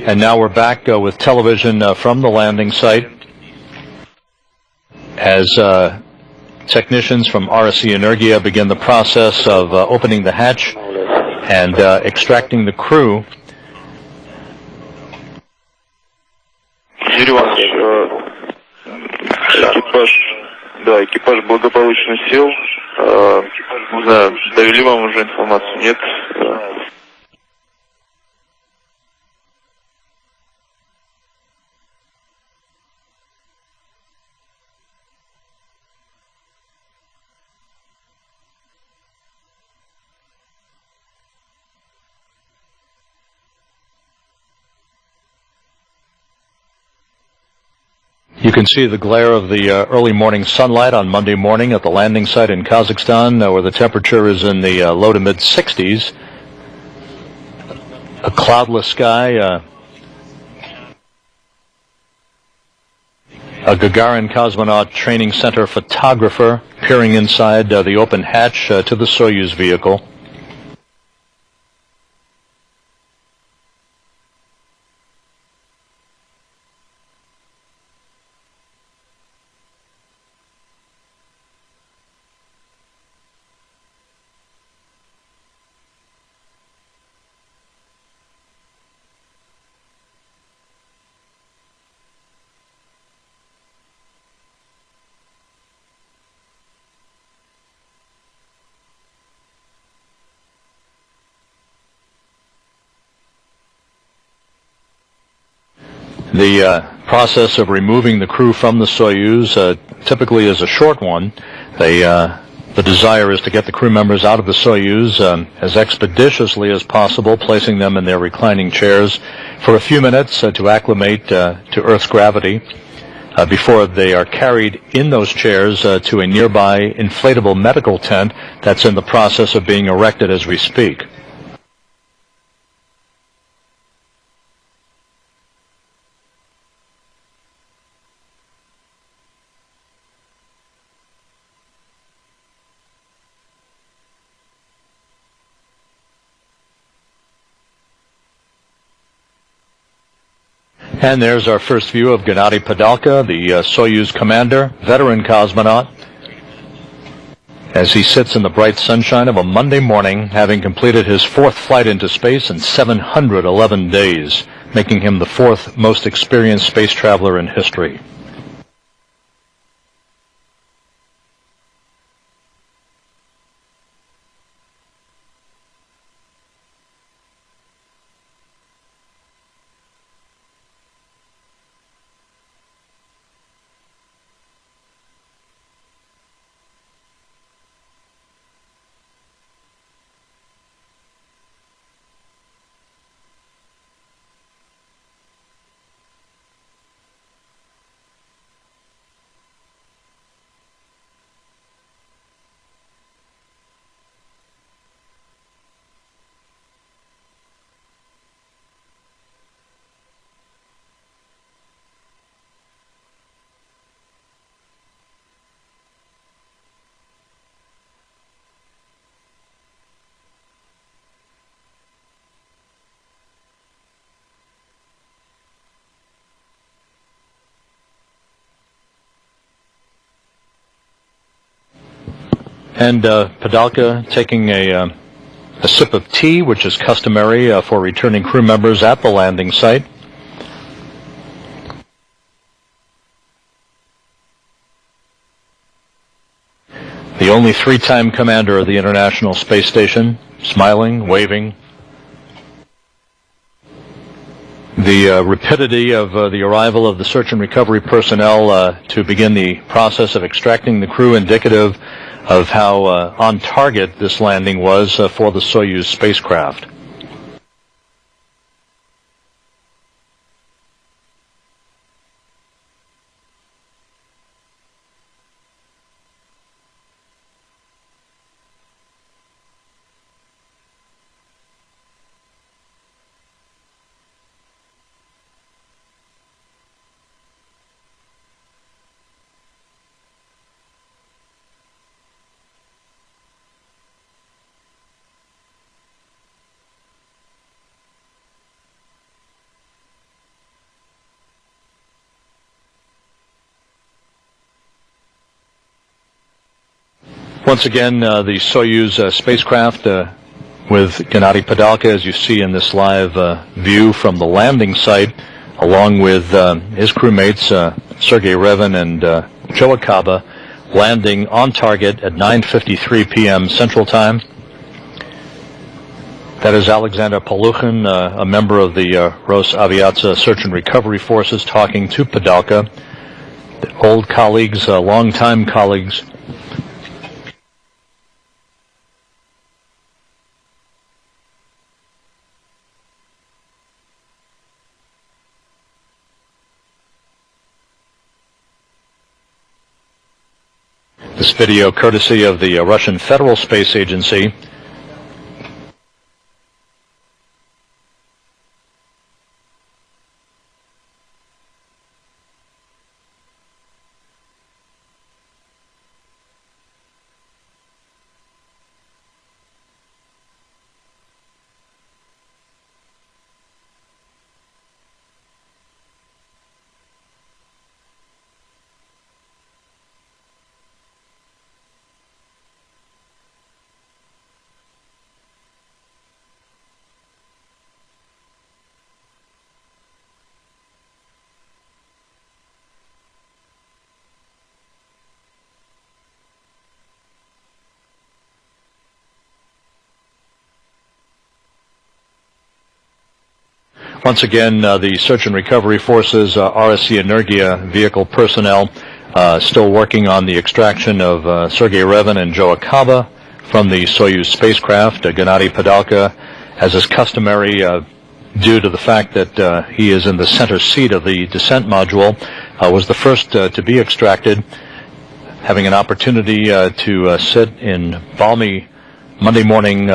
And now we're back with television from the landing site as technicians from RSC Energia begin the process of opening the hatch and extracting the crew. Экипаж благополучно сел. Не знаю, довели вам уже информацию? Нет? You can see the glare of the early morning sunlight on Monday morning at the landing site in Kazakhstan, where the temperature is in the low to mid 60s. A cloudless sky. A Gagarin Cosmonaut Training Center photographer peering inside the open hatch to the Soyuz vehicle. The process of removing the crew from the Soyuz typically is a short one. The desire is to get the crew members out of the Soyuz as expeditiously as possible, placing them in their reclining chairs for a few minutes to acclimate to Earth's gravity before they are carried in those chairs to a nearby inflatable medical tent that's in the process of being erected as we speak. And there's our first view of Gennady Padalka, the Soyuz commander, veteran cosmonaut, as he sits in the bright sunshine of a Monday morning, having completed his fourth flight into space in 711 days, making him the fourth most experienced space traveler in history. And Padalka taking a sip of tea, which is customary for returning crew members at the landing site. The only three-time commander of the International Space Station, smiling, waving. The rapidity of the arrival of the search and recovery personnel to begin the process of extracting the crew, indicative of how on target this landing was for the Soyuz spacecraft. Once again, the Soyuz spacecraft with Gennady Padalka, as you see in this live view from the landing site, along with his crewmates, Sergei Revin and Joe Akaba, landing on target at 9:53 p.m. Central Time. That is Alexander Poluchin, a member of the Rosaviatsa Search and Recovery Forces, talking to Padalka. Old colleagues, longtime colleagues. This video courtesy of the Russian Federal Space Agency. Once again, the Search and Recovery Forces, RSC Energia vehicle personnel, still working on the extraction of Sergei Revin and Joe Akaba from the Soyuz spacecraft. Gennady Padalka, as is customary, due to the fact that he is in the center seat of the descent module, was the first to be extracted, having an opportunity to sit in balmy Monday morning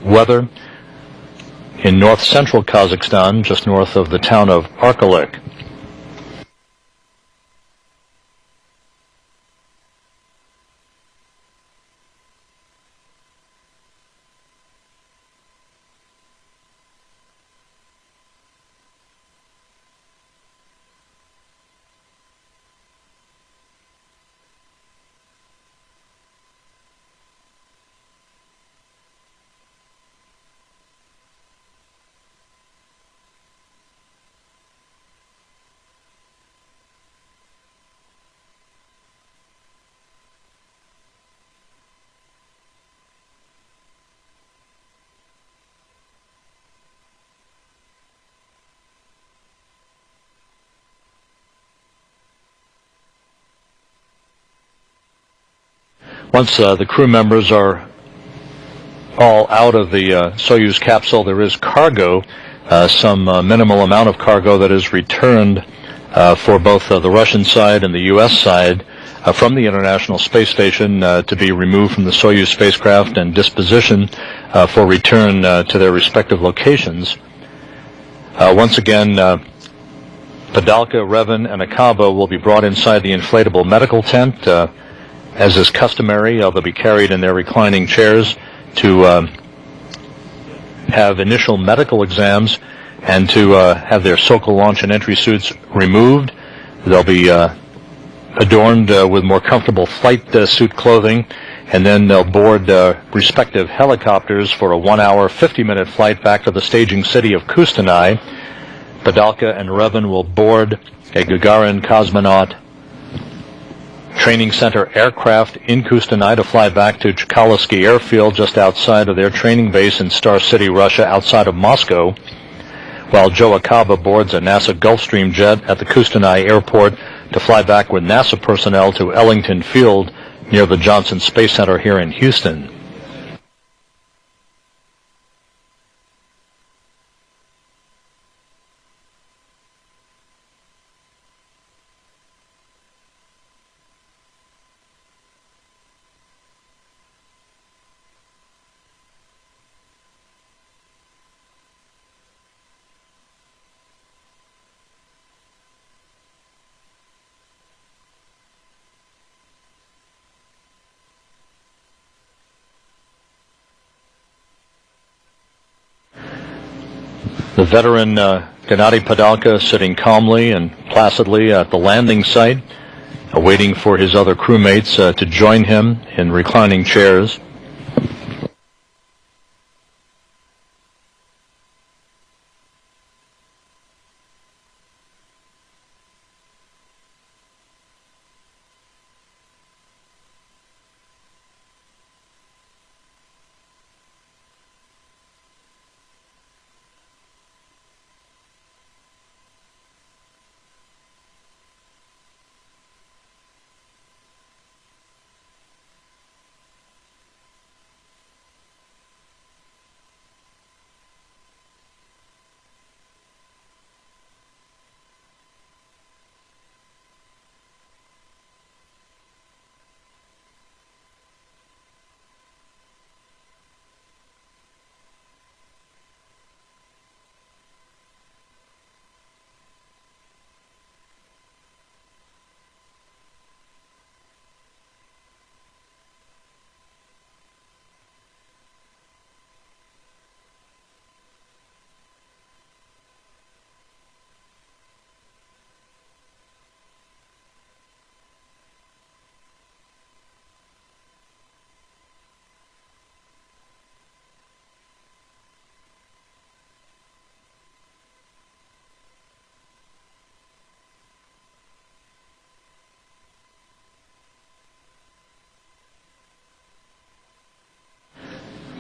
weather in north-central Kazakhstan, just north of the town of Arkalyk. Once the crew members are all out of the Soyuz capsule, there is cargo, some minimal amount of cargo that is returned for both the Russian side and the U.S. side from the International Space Station to be removed from the Soyuz spacecraft and disposition for return to their respective locations. Once again, Padalka, Revin, and Akaba will be brought inside the inflatable medical tent. As is customary, they'll be carried in their reclining chairs to have initial medical exams and to have their Sokol launch and entry suits removed. They'll be adorned with more comfortable flight suit clothing, and then they'll board respective helicopters for a 1-hour, 50-minute flight back to the staging city of Kustanai. Padalka and Revin will board a Gagarin cosmonaut training center aircraft in Kustanai to fly back to Chkalovsky Airfield just outside of their training base in Star City, Russia, outside of Moscow, while Joe Akaba boards a NASA Gulfstream jet at the Kustanai Airport to fly back with NASA personnel to Ellington Field near the Johnson Space Center here in Houston. The veteran Gennady Padalka sitting calmly and placidly at the landing site, waiting for his other crewmates to join him in reclining chairs.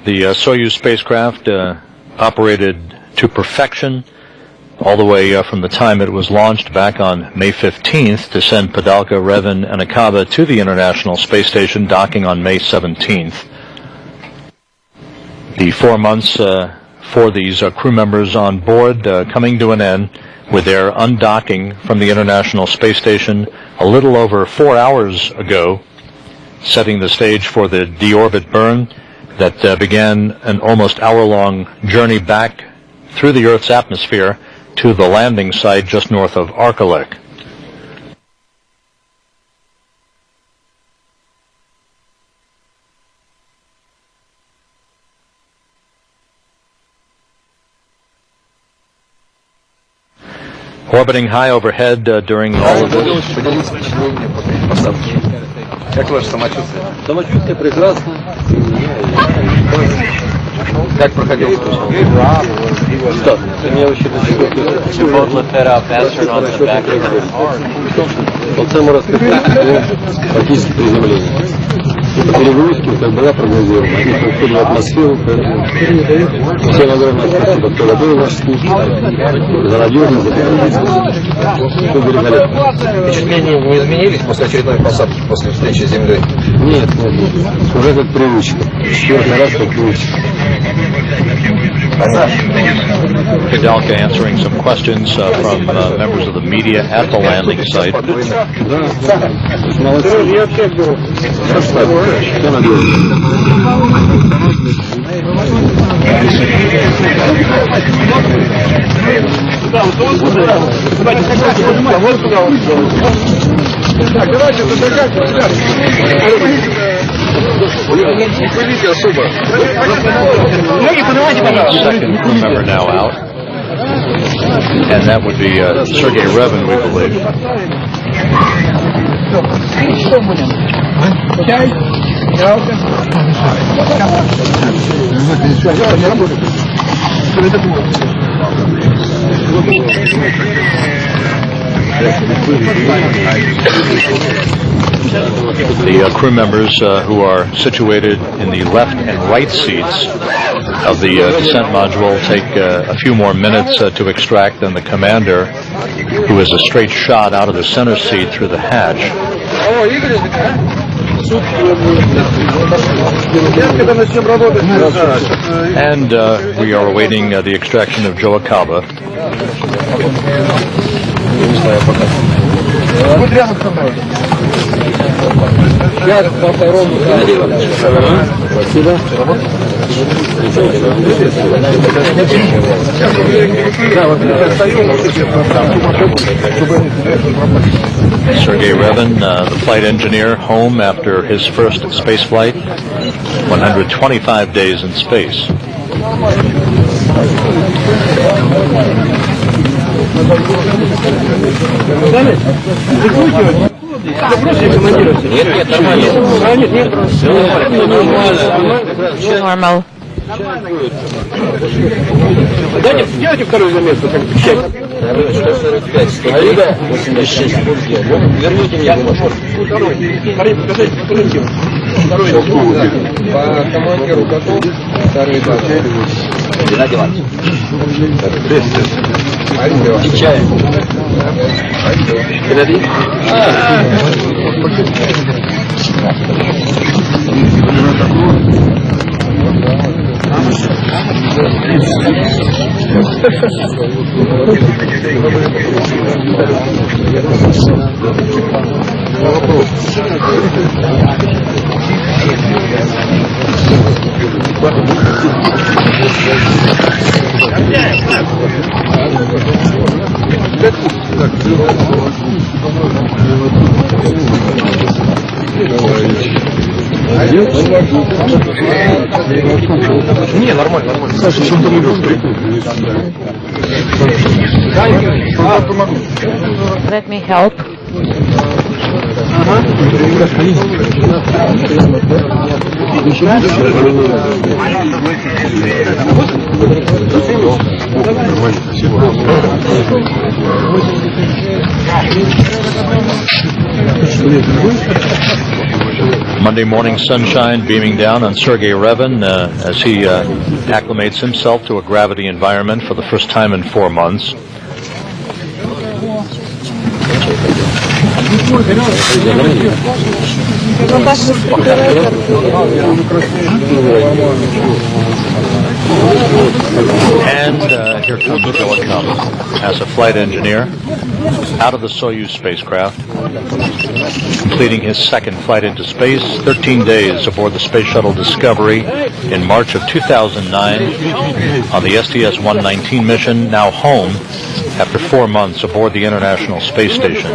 The Soyuz spacecraft operated to perfection all the way from the time it was launched back on May 15th to send Padalka, Revin, and Akaba to the International Space Station, docking on May 17th. The 4 months for these crew members on board coming to an end with their undocking from the International Space Station a little over 4 hours ago, setting the stage for the deorbit burn that began an almost hour-long journey back through the Earth's atmosphere to the landing site just north of Arkalek. Orbiting high overhead during all of this. Как ваше самочувствие? Самочувствие прекрасно. Как проходил службу? Что? Оце мы распределили практически приземление. Перегрузки, как была прогнозирована, они проходили в атмосферу, поэтому всем огромное спасибо, кто готовил наш службу, за надежность, за безопасность. Все великолепно. Впечатления не изменились после очередной посадки, после встречи с Землей? Нет, нет, уже как привычка. Четвертый раз как привычка. Padalka answering some questions from members of the media at the landing site. Second crew member now out, and that would be Sergei Revin, we believe. The crew members who are situated in the left and right seats of the descent module take a few more minutes to extract than the commander, who is a straight shot out of the center seat through the hatch. And we are awaiting the extraction of Joe Akaba. Sergei Revin, the flight engineer, home after his first space flight, 125 days in space. Normal. Делайте вторую заметку, как печать. 86. Верните мне бумажку. Второй, покажите. Второй. По командиру готов. Второй этаж. Геннадий Иванович. Чай. Геннадий? Не, нормально, нормально. Саша, что там идет? Let me help. Monday morning sunshine beaming down on Sergei Revin as he acclimates himself to a gravity environment for the first time in 4 months. And here comes Padalka as a flight engineer out of the Soyuz spacecraft, completing his second flight into space, 13 days aboard the Space Shuttle Discovery in March of 2009 on the STS-119 mission, now home after 4 months aboard the International Space Station.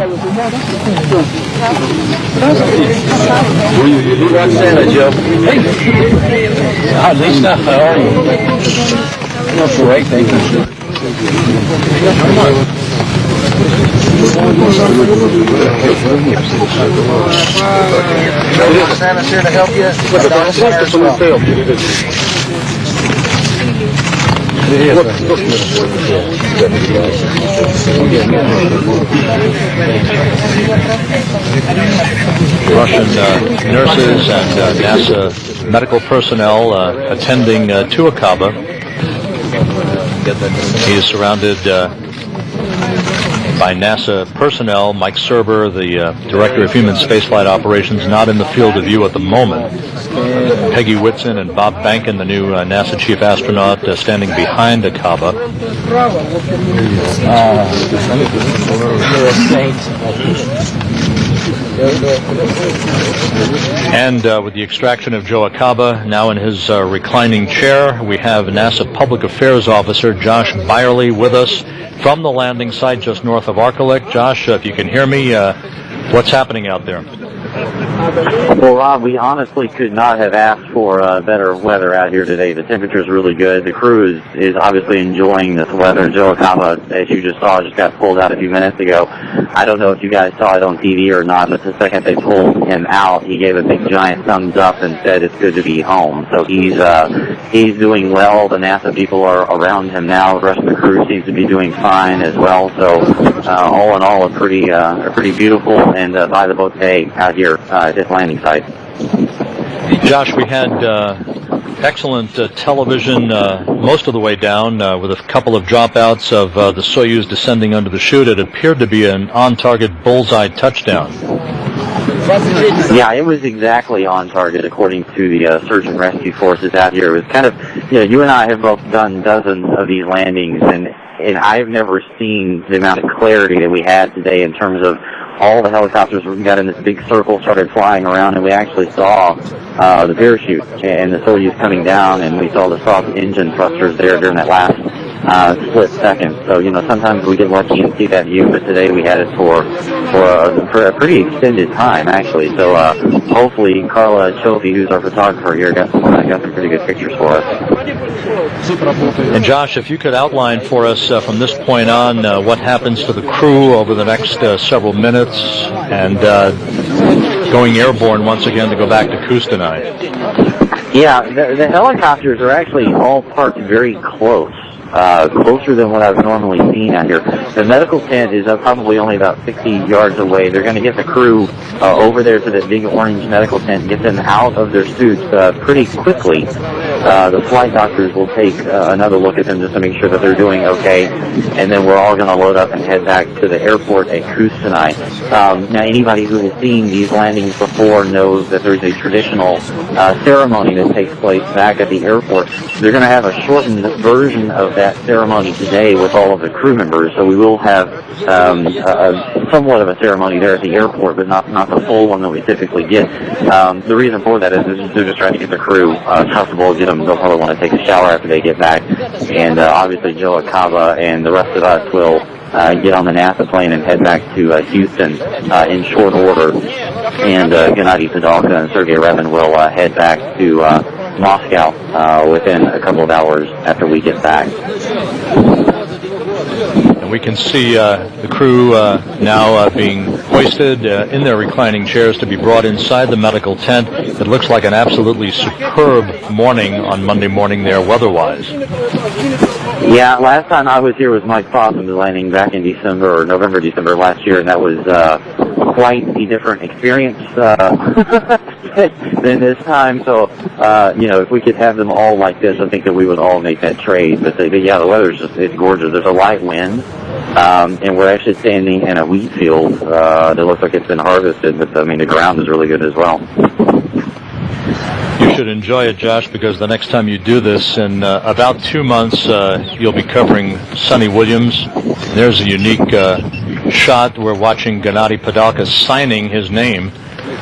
Roxana, Joe. Hey. Hi, Lisa. How are you? That's great, thank you. Roxana's here to help you. Russian nurses and NASA medical personnel attending to Akaba. He is surrounded by NASA personnel. Mike Serber, the Director of Human Spaceflight Operations, not in the field of view at the moment. Peggy Whitson and Bob Bankin, the new NASA Chief Astronaut, standing behind Akaba. And with the extraction of Joe Akaba now in his reclining chair, we have NASA Public Affairs Officer Josh Byerly with us from the landing site just north of Arkalyk. Josh, if you can hear me, what's happening out there? Well, Rob, we honestly could not have asked for better weather out here today. The temperature's really good. The crew is obviously enjoying this weather. Joe Akaba, as you just saw, just got pulled out a few minutes ago. I don't know if you guys saw it on TV or not, but the second they pulled him out, he gave a big giant thumbs up and said it's good to be home. So he's doing well. The NASA people are around him now. The rest of the crew seems to be doing fine as well. So all in all, a pretty beautiful and by the book day out here at this landing site. Josh, we had excellent television most of the way down with a couple of dropouts of the Soyuz descending under the chute. It appeared to be an on-target bullseye touchdown. Yeah, it was exactly on target according to the search and rescue forces out here. It was kind of, you and I have both done dozens of these landings, and I've never seen the amount of clarity that we had today in terms of all the helicopters got in this big circle, started flying around, and we actually saw the parachute and the Soyuz coming down, and we saw the soft engine thrusters there during that last split second. So, sometimes we get lucky and see that view, but today we had it for a pretty extended time, actually. So, hopefully Carla Chofi, who's our photographer here, got some pretty good pictures for us. And Josh, if you could outline for us from this point on what happens to the crew over the next several minutes, and going airborne once again to go back to Kustanai. Yeah, the helicopters are actually all parked very close. Closer than what I've normally seen out here. The medical tent is probably only about 60 yards away. They're going to get the crew over there to the big orange medical tent and get them out of their suits pretty quickly. The flight doctors will take another look at them just to make sure that they're doing okay, and then we're all going to load up and head back to the airport at Kustanai. Now, anybody who has seen these landings before knows that there's a traditional ceremony that takes place back at the airport. They're going to have a shortened version of that ceremony today with all of the crew members, so we will have somewhat of a ceremony there at the airport, but not the full one that we typically get. The reason for that is they're just trying to get the crew comfortable, they'll probably want to take a shower after they get back, and obviously Joe Akaba and the rest of us will get on the NASA plane and head back to Houston in short order, and Gennady Padalka and Sergei Revin will head back to Moscow within a couple of hours after we get back. And we can see the crew now being hoisted in their reclining chairs to be brought inside the medical tent. It looks like an absolutely superb morning on Monday morning there weather-wise. Yeah, last time I was here was Mike Fossum's landing back in December or November, December last year, and that was quite a different experience than this time. So, if we could have them all like this, I think that we would all make that trade. But yeah, the weather's it's gorgeous. There's a light wind, and we're actually standing in a wheat field that looks like it's been harvested. But the ground is really good as well. You should enjoy it, Josh, because the next time you do this, in about 2 months, you'll be covering Sonny Williams. There's a unique shot. We're watching Gennady Padalka signing his name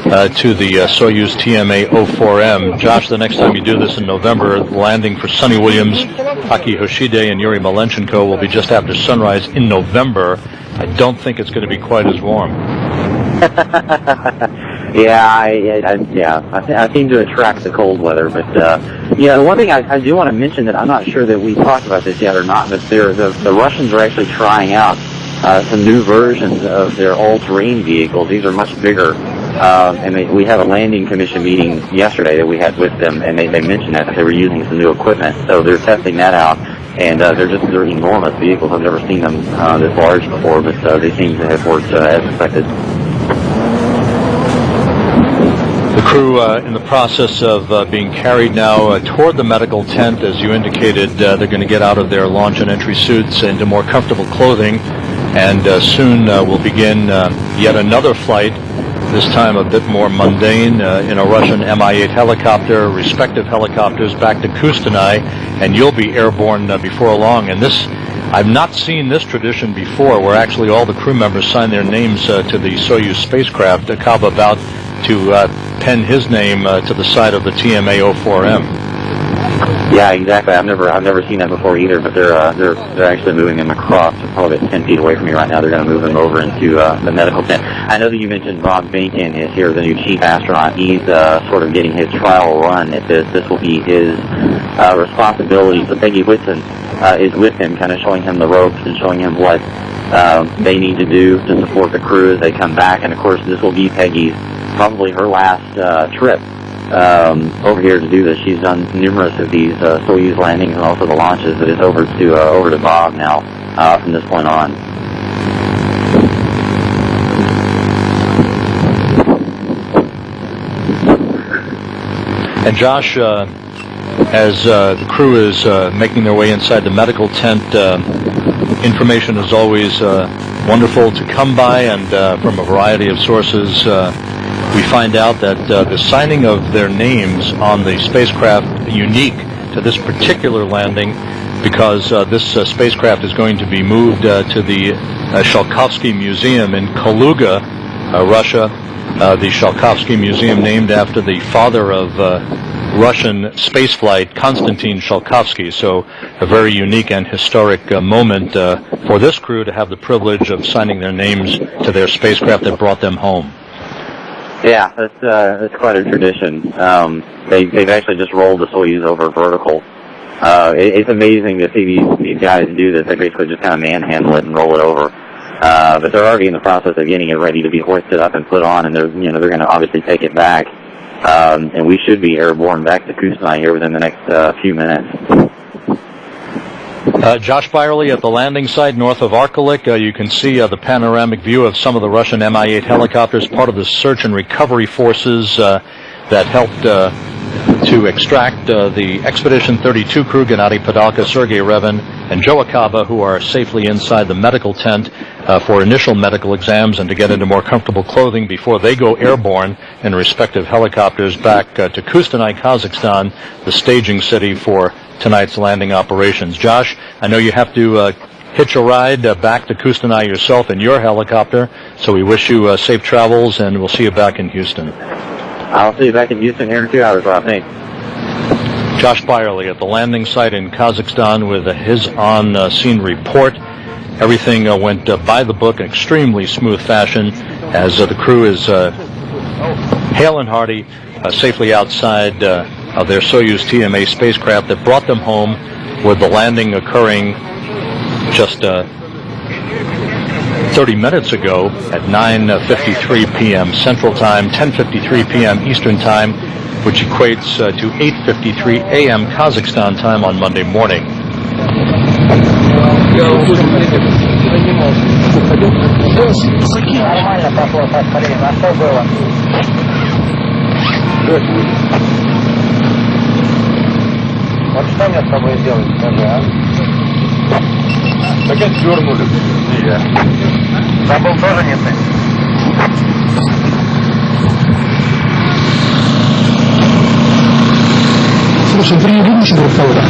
to the Soyuz TMA 04M. Josh, the next time you do this in November, landing for Sonny Williams, Aki Hoshide, and Yuri Malenchenko will be just after sunrise in November. I don't think it's going to be quite as warm. Yeah, I seem to attract the cold weather, but the one thing I do want to mention that I'm not sure that we talked about this yet or not, but the Russians are actually trying out some new versions of their all-terrain vehicles. These are much bigger, and we had a landing commission meeting yesterday that we had with them, and they mentioned that they were using some new equipment, so they're testing that out. And they're enormous vehicles. I've never seen them this large before, but they seem to have worked as expected. The crew in the process of being carried now toward the medical tent. As you indicated, they're going to get out of their launch and entry suits into more comfortable clothing, and soon we'll begin yet another flight, this time a bit more mundane, in a Russian Mi-8 helicopter, respective helicopters back to Kustanai, and you'll be airborne before long. And this, I've not seen this tradition before, where actually all the crew members sign their names to the Soyuz spacecraft. Akaba about to pen his name to the side of the TMA 04M. Yeah, exactly. I've never seen that before either. But they're actually moving them across. They're probably about 10 feet away from me right now. They're going to move them over into the medical tent. I know that you mentioned Bob Behnken is here, the new chief astronaut. He's sort of getting his trial run at this. This will be his responsibility. So Peggy Whitson is with him, kind of showing him the ropes and showing him what they need to do to support the crew as they come back. And of course, this will be Peggy's probably her last trip over here to do this. She's done numerous of these Soyuz landings and also the launches, but it's over to Bob now from this point on. And Josh, as the crew is making their way inside the medical tent, information is always wonderful to come by, and from a variety of sources, we find out that the signing of their names on the spacecraft unique to this particular landing, because this spacecraft is going to be moved to the Shalkovsky Museum in Kaluga, Russia. The Shalkovsky Museum, named after the father of Russian spaceflight, Konstantin Tsiolkovsky. So a very unique and historic moment for this crew to have the privilege of signing their names to their spacecraft that brought them home. Yeah, that's quite a tradition. They've actually just rolled the Soyuz over vertical. It's amazing to see these guys do this. They basically just kind of manhandle it and roll it over. But they're already in the process of getting it ready to be hoisted up and put on, and they're going to obviously take it back. And we should be airborne back to Kustanai here within the next few minutes. Josh Byerly at the landing site north of Arkalyk. You can see the panoramic view of some of the Russian Mi-8 helicopters, part of the search and recovery forces that helped to extract the Expedition 32 crew, Gennady Padalka, Sergei Revin, and Joe Akaba, who are safely inside the medical tent for initial medical exams and to get into more comfortable clothing before they go airborne in respective helicopters back to Kustanai, Kazakhstan, the staging city for tonight's landing operations. Josh, I know you have to hitch a ride back to Kustanai yourself in your helicopter, so we wish you safe travels, and we'll see you back in Houston. I'll see you back in Houston here in 2 hours, I think. Josh Byerly at the landing site in Kazakhstan with his on-scene report. Everything went by the book in extremely smooth fashion as the crew is hale and hearty, safely outside of their Soyuz TMA spacecraft that brought them home, with the landing occurring just 30 minutes ago at 9:53 p.m. Central Time, 10:53 p.m. Eastern Time, which equates to 8:53 a.m. Kazakhstan time on Monday morning. Вот что мне с тобой делать, скажи, а? Так отдернули. Забыл тоже не ты. Слушай, ты не видишь кого-то?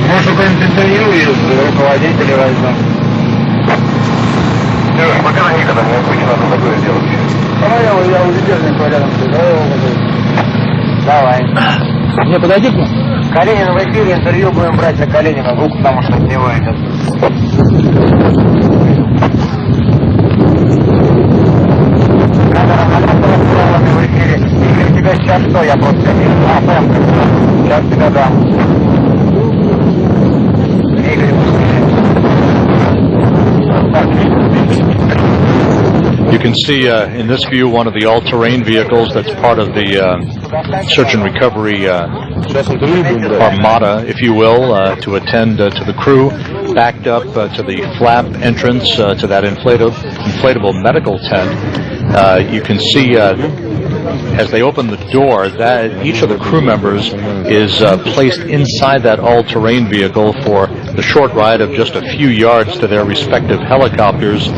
Может, какое-нибудь интервью из руководителей возьмем? Сереж, пока никогда мне надо такое делать. Давай я увидел рядом с тобой. Давай. Не, подойди к нам. Калинин в эфире, интервью будем брать на Калинина, вдруг потому что от него идет. Камера в эфире. Игорь, у тебя сейчас что? Я просто сейчас тебя дам. Игорь, You can see in this view one of the all-terrain vehicles that's part of the search and recovery armada, if you will, to attend to the crew, backed up to the flap entrance to that inflatable medical tent. You can see as they open the door that each of the crew members is placed inside that all-terrain vehicle for the short ride of just a few yards to their respective helicopters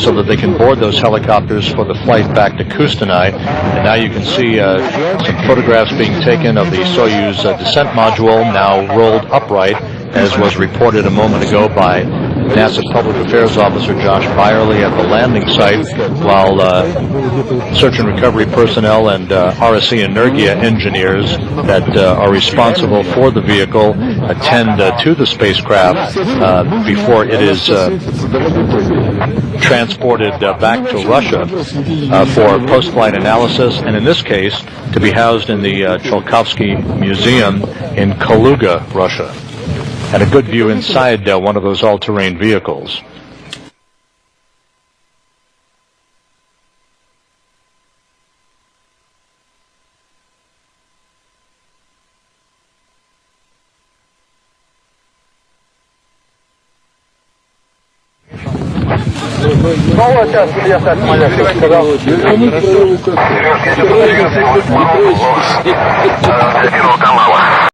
so that they can board those helicopters for the flight back to Kustanai. And now you can see some photographs being taken of the Soyuz descent module, now rolled upright, as was reported a moment ago by NASA Public Affairs Officer Josh Byerly at the landing site, while search and recovery personnel and RSE Energia engineers that are responsible for the vehicle attend to the spacecraft before it is transported back to Russia for post-flight analysis, and in this case to be housed in the Tsiolkovsky Museum in Kaluga, Russia. And a good view inside one of those all-terrain vehicles. снова сейчас я так маленько сказал. Сереж, я сейчас подвигался, его с первого канала.